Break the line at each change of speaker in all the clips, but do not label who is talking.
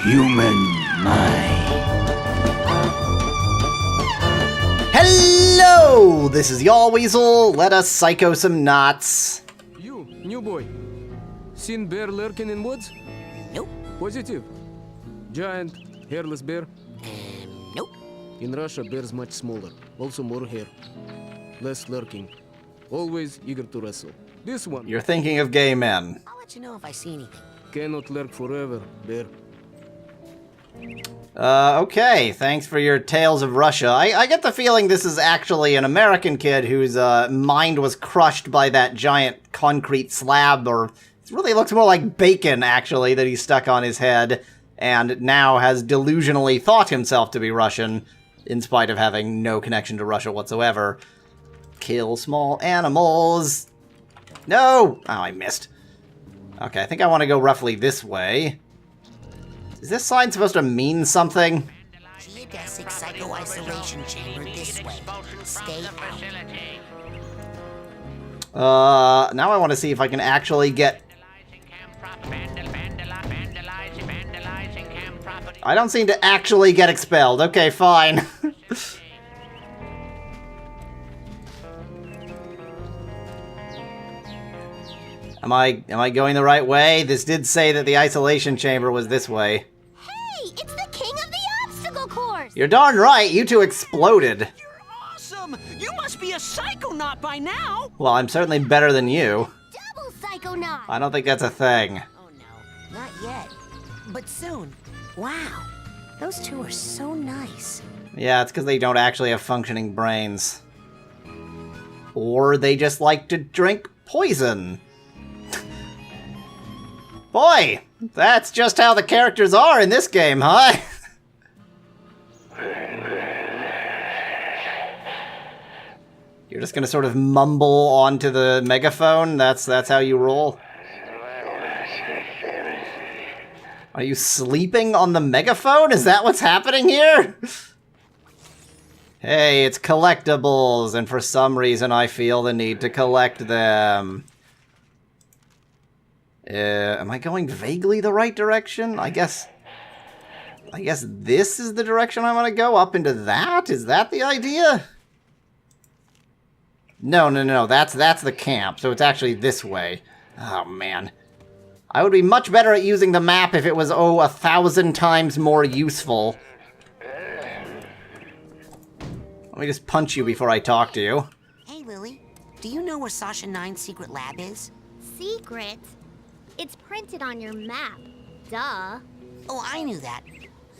human mind.
Hello! This is Yahweasel. Let us psycho some knots.
You, new boy. Seen bear lurking in woods?
Nope.
Positive. Giant, hairless bear?
Nope.
In Russia, bears much smaller. Also more hair. Less lurking. Always eager to wrestle. This one.
You're thinking of gay men.
I'll let you know if I see anything.
Cannot lurk forever, bear.
Okay, thanks for your tales of Russia. I get the feeling this is actually an American kid whose mind was crushed by that giant concrete slab, or it really looks more like bacon, actually, that he stuck on his head, and now has delusionally thought himself to be Russian, in spite of having no connection to Russia whatsoever. Kill small animals. No! Oh, I missed. Okay, I think I want to go roughly this way. Is this sign supposed to mean something?
Geodesic psycho-isolation chamber this way. Stay out.
Now I want to see if I can actually get... I don't seem to actually get expelled. Okay, fine. Am I going the right way? This did say that the isolation chamber was this way.
Hey, it's the king of the obstacle course!
You're darn right, you two exploded.
You're awesome! You must be a psychonaut by now!
Well, I'm certainly better than you.
Double Psychonaut!
I don't think that's a thing.
Oh no, not yet. But soon. Wow. Those two are so nice.
Yeah, it's because they don't actually have functioning brains. Or they just like to drink poison. Boy, that's just how the characters are in this game, huh? You're just gonna sort of mumble onto the megaphone? That's how you roll? Are you sleeping on the megaphone? Is that what's happening here? Hey, it's collectibles, and for some reason I feel the need to collect them. Am I going vaguely the right direction? I guess this is the direction I want to go, up into that? Is that the idea? No, that's the camp, so it's actually this way. Oh, man. I would be much better at using the map if it was, 1,000 times more useful. Let me just punch you before I talk to you.
Hey, Lily. Do you know where Sasha 9's secret lab is?
Secret? It's printed on your map. Duh.
Oh, I knew that.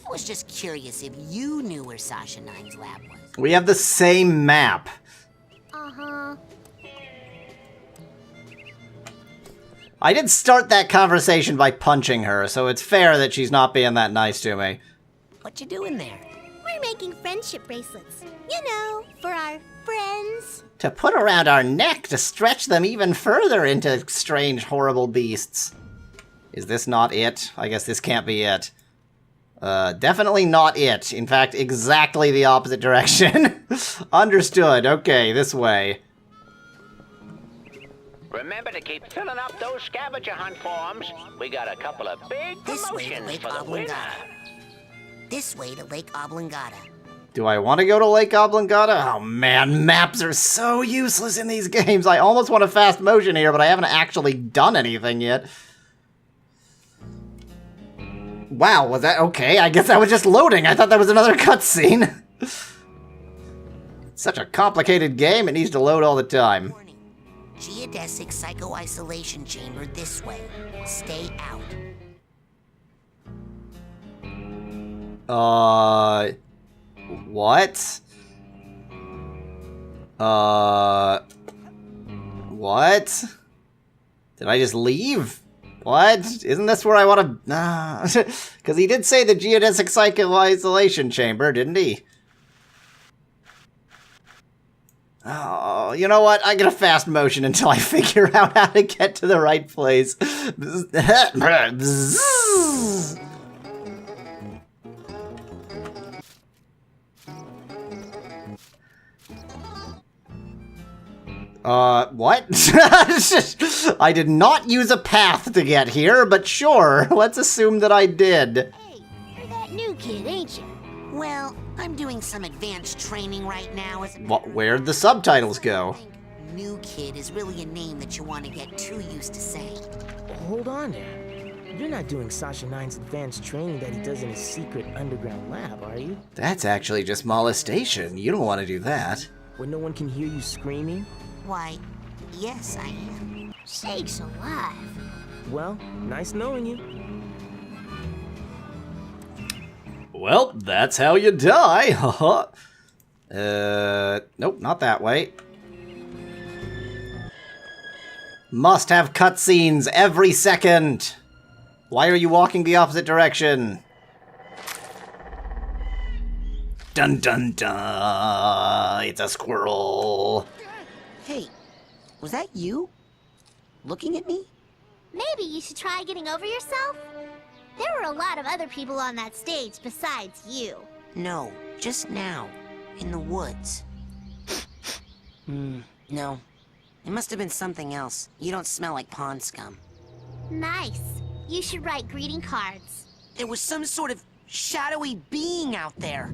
I was just curious if you knew where Sasha 9's lab was.
We have the same map.
Uh-huh.
I did start that conversation by punching her, so it's fair that she's not being that nice to me.
What you doing there?
We're making friendship bracelets. You know, for our friends.
To put around our neck to stretch them even further into strange, horrible beasts. Is this not it? I guess this can't be it. Definitely not it. In fact, exactly the opposite direction. Understood. Okay, this way.
Remember to keep filling up those scavenger hunt forms. We got a couple of big
This way to
promotions
Lake
for the winner.
Oblongata. This way to Lake Oblongata.
Do I want to go to Lake Oblongata? Oh man, maps are so useless in these games. I almost want a fast motion here, but I haven't actually done anything yet. Wow, was that okay? I guess that was just loading. I thought that was another cutscene. Such a complicated game, it needs to load all the time.
Warning. Geodesic psycho-isolation chamber this way. Stay out.
What? What? Did I just leave? What? Isn't this where I want to... Because he did say the geodesic psycho-isolation chamber, didn't he? Oh, you know what? I get a fast motion until I figure out how to get to the right place. What? I did not use a path to get here, but sure, let's assume that I did.
Hey, kid, ain't you?
Well, I'm doing some advanced training right now as a...
Where'd the subtitles go?
New kid is really a name that you want to get too used to saying.
Hold on there. You're not doing Sasha 9's advanced training that he does in his secret underground lab, are you?
That's actually just molestation. You don't want to do that.
Where no one can hear you screaming?
Why, yes, I am.
Sakes alive.
Well, nice knowing you.
Well, that's how you die. Haha. Nope, not that way. Must have cutscenes every second. Why are you walking the opposite direction? Dun dun dun. It's a squirrel.
Hey, was that you? Looking at me?
Maybe you should try getting over yourself? There were a lot of other people on that stage besides you.
No, just now. In the woods. No. It must have been something else. You don't smell like pond scum.
Nice. You should write greeting cards.
There was some sort of shadowy being out there.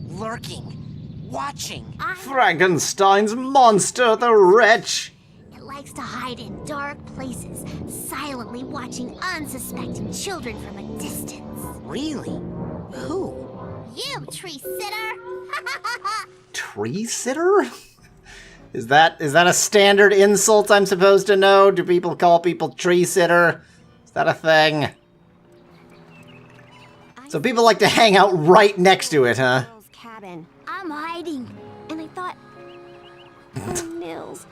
Lurking. Watching.
Frankenstein's monster, the wretch.
It likes to hide in dark places, silently watching unsuspecting children from a distance.
Really? Who?
You, tree sitter!
Tree sitter? Is that a standard insult I'm supposed to know? Do people call people tree sitter? Is that a thing? So people like to hang out right next to it, huh?
Cabin. I'm hiding. And I thought, oh, Nils,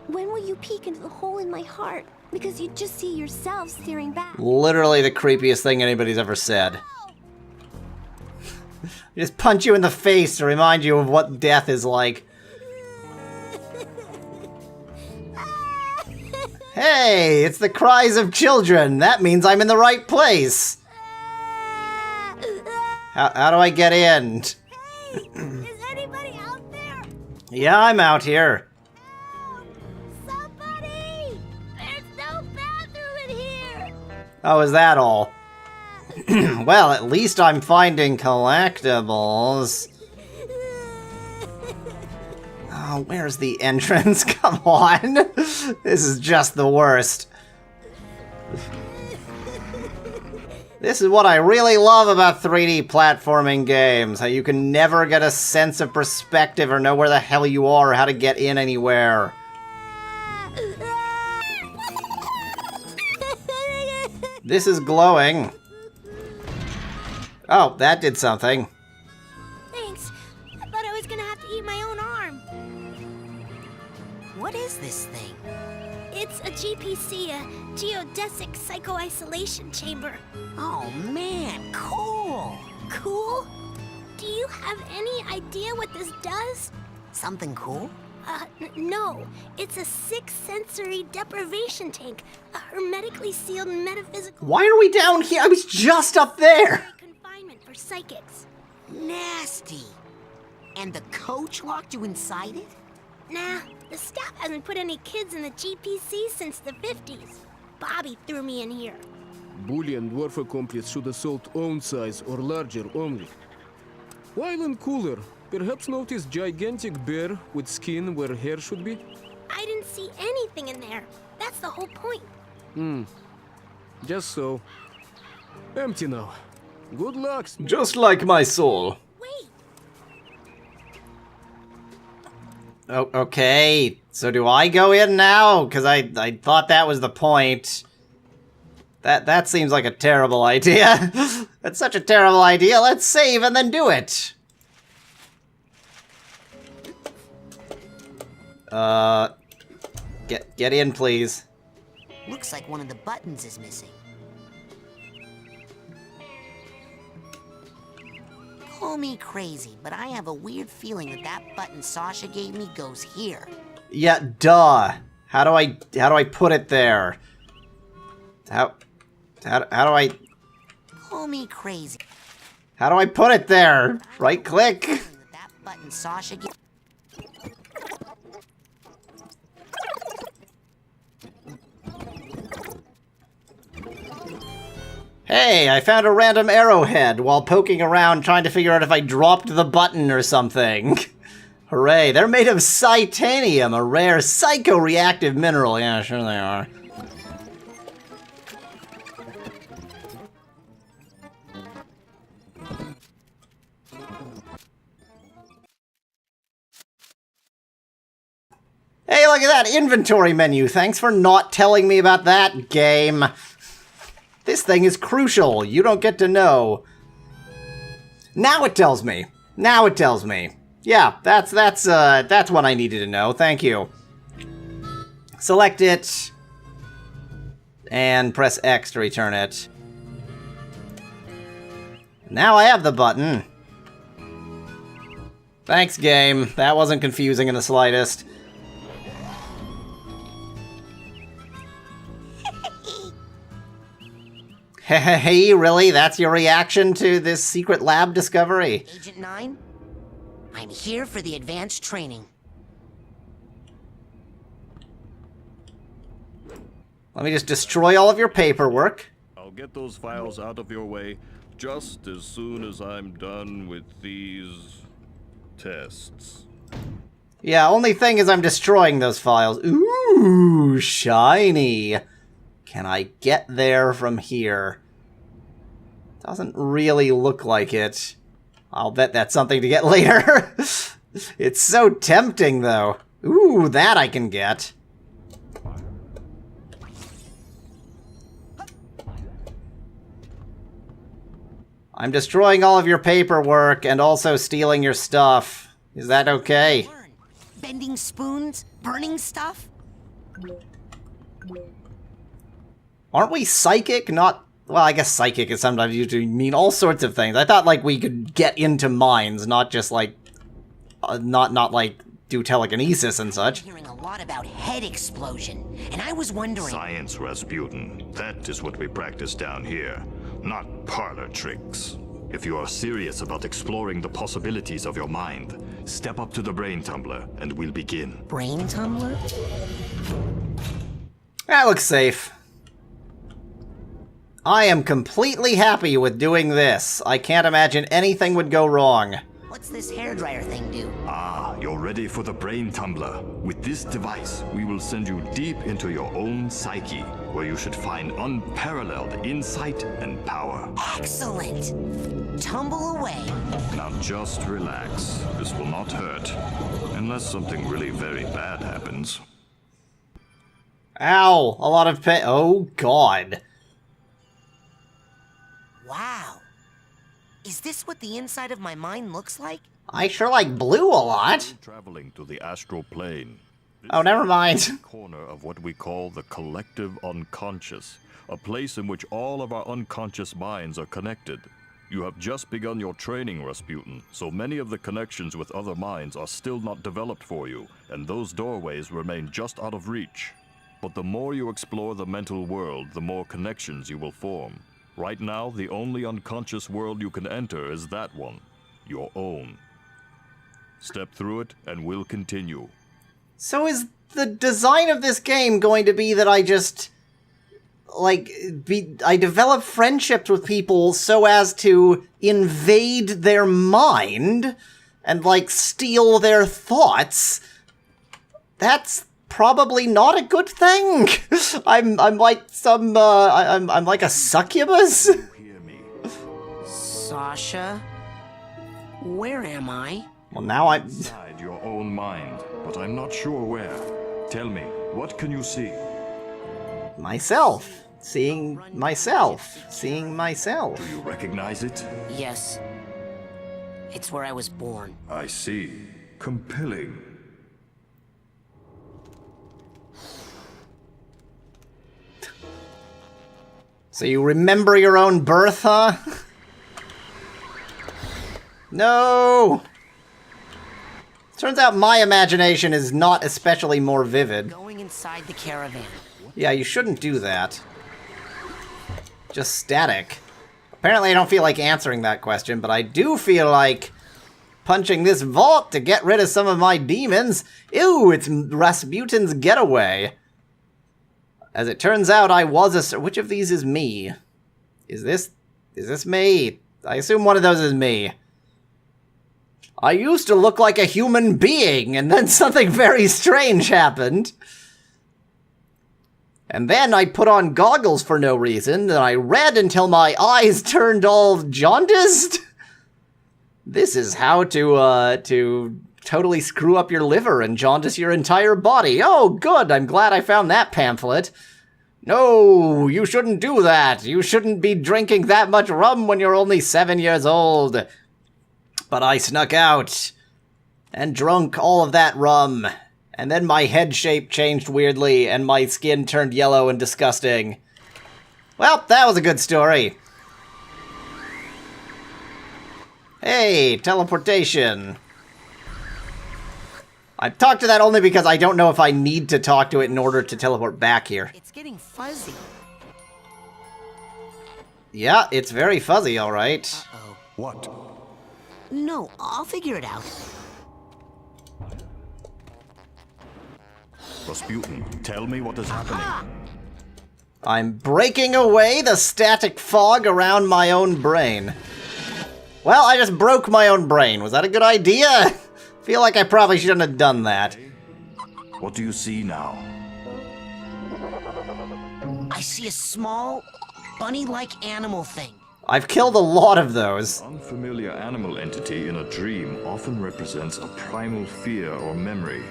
when will you peek into the hole in my heart? Because you just see yourself staring back.
Literally the creepiest thing anybody's ever said. Just punch you in the face to remind you of what death is like. Hey, it's the cries of children. That means I'm in the right place. How do I get in?
Hey, is anybody out there?
Yeah, I'm out here.
Somebody! There's no bathroom in here!
Oh, is that all? Well, at least I'm finding collectibles. Oh, where's the entrance? Come on. This is just the worst. This is what I really love about 3D platforming games. How you can never get a sense of perspective or know where the hell you are or how to get in anywhere. This is glowing. Oh, that did something.
Thanks. I thought I was gonna have to eat my own arm.
What is this thing?
It's a GPC, a geodesic psycho-isolation chamber.
Oh man, cool!
Cool? Do you have any idea what this does?
Something cool?
No. It's a 6-sensory deprivation tank. A hermetically sealed metaphysical...
Why are we down here? I was just up there.
...confinement for psychics.
Nasty! And the coach locked you inside it?
Nah, the staff hasn't put any kids in the GPC since the 50s. Bobby threw me in here.
Bully and dwarf accomplice should assault own size or larger only. While in cooler, perhaps notice gigantic bear with skin where hair should be?
I didn't see anything in there. That's the whole point.
Just so. Empty now. Good luck.
Just like my soul.
Wait.
Oh, okay. So do I go in now? Because I thought that was the point. That seems like a terrible idea. That's such a terrible idea. Let's save and then do it. Get in, please.
Looks like one of the buttons is missing. Call me crazy, but I have a weird feeling that that button Sasha gave me goes here.
Yeah, duh. How do I put it there? How do I...
Call me crazy.
How do I put it there? Right click?
That button Sasha gave...
Hey, I found a random arrowhead while poking around trying to figure out if I dropped the button or something. Hooray, they're made of titanium, a rare psychoreactive mineral. Yeah, sure they are. Hey, look at that inventory menu. Thanks for not telling me about that, game. This thing is crucial. You don't get to know. Now it tells me. Now it tells me. Yeah, that's what I needed to know. Thank you. Select it and press X to return it. Now I have the button. Thanks, game. That wasn't confusing in the slightest. Hey, really? That's your reaction to this secret lab discovery?
Agent 9, I'm here for the advanced training.
Let me just destroy all of your paperwork.
I'll get those files out of your way just as soon as I'm done with these tests.
Yeah, only thing is I'm destroying those files. Ooh, shiny. Can I get there from here? Doesn't really look like it. I'll bet that's something to get later. It's so tempting, though. Ooh, that I can get. I'm destroying all of your paperwork and also stealing your stuff. Is that okay?
Bending spoons, burning stuff.
Aren't we psychic? Not... Well, I guess psychic is sometimes used to mean all sorts of things. I thought, like, we could get into minds, not just, like... not like, do telekinesis and such.
I'm hearing a lot about head explosion, and I was wondering...
Science, Rasputin. That is what we practice down here, not parlor tricks. If you are serious about exploring the possibilities of your mind, step up to the brain tumbler, and we'll begin.
Brain tumbler?
That looks safe. I am completely happy with doing this. I can't imagine anything would go wrong.
What's this hairdryer thing do?
Ah, you're ready for the brain tumbler. With this device, we will send you deep into your own psyche, where you should find unparalleled insight and power.
Excellent! Tumble away.
Now just relax. This will not hurt. Unless something really very bad happens.
Ow! A lot of pain. Oh, God.
Wow. Is this what the inside of my mind looks like?
I sure like blue a lot.
Traveling to the astral plane.
Oh, never mind.
Corner of what we call the collective unconscious, a place in which all of our unconscious minds are connected. You have just begun your training, Rasputin, so many of the connections with other minds are still not developed for you, and those doorways remain just out of reach. But the more you explore the mental world, the more connections you will form. Right now, the only unconscious world you can enter is that one, your own. Step through it, and we'll continue.
So is the design of this game going to be that I just, like, I develop friendships with people so as to invade their mind and, like, steal their thoughts? That's probably not a good thing. I'm like some, I'm like a succubus?
Hear me.
Sasha? Where am I?
Well, now I'm...
Inside your own mind, but I'm not sure where. Tell me, what can you see?
Myself. Seeing myself. Seeing myself.
Do you recognize it?
Yes. It's where I was born.
I see. Compelling.
So you remember your own birth, huh? No! Turns out my imagination is not especially more vivid.
Going inside the caravan.
Yeah, you shouldn't do that. Just static. Apparently I don't feel like answering that question, but I do feel like punching this vault to get rid of some of my demons. Ew, it's Rasputin's getaway. As it turns out, I was a... Which of these is me? Is this me? I assume one of those is me. I used to look like a human being, and then something very strange happened. And then I put on goggles for no reason, and I read until my eyes turned all jaundiced. This is how to totally screw up your liver and jaundice your entire body. Oh, good, I'm glad I found that pamphlet. No, you shouldn't do that. You shouldn't be drinking that much rum when you're only 7 years old. But I snuck out and drunk all of that rum. And then my head shape changed weirdly, and my skin turned yellow and disgusting. Well, that was a good story. Hey, teleportation. I talked to that only because I don't know if I need to talk to it in order to teleport back here.
It's getting fuzzy.
Yeah, it's very fuzzy, alright.
Uh-oh.
What?
No, I'll figure it out.
Rasputin, tell me what is happening.
I'm breaking away the static fog around my own brain. Well, I just broke my own brain. Was that a good idea? Feel like I probably shouldn't have done that.
What do you see now?
I see a small, bunny-like animal thing.
I've killed a lot of those.
Unfamiliar animal entity in a dream often represents a primal fear or memory.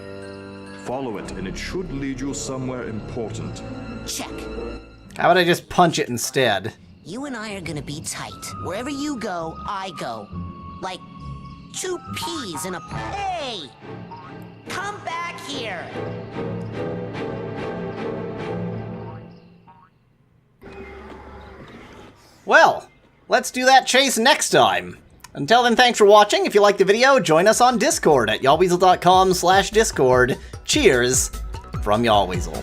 Follow it, and it should lead you somewhere important.
Check.
How about I just punch it instead?
You and I are gonna be tight. Wherever you go, I go. Like 2 peas in a... Hey! Come back here!
Well, let's do that chase next time. Until then, thanks for watching. If you liked the video, join us on Discord at yahweasel.com/Discord. Cheers from Yahweasel.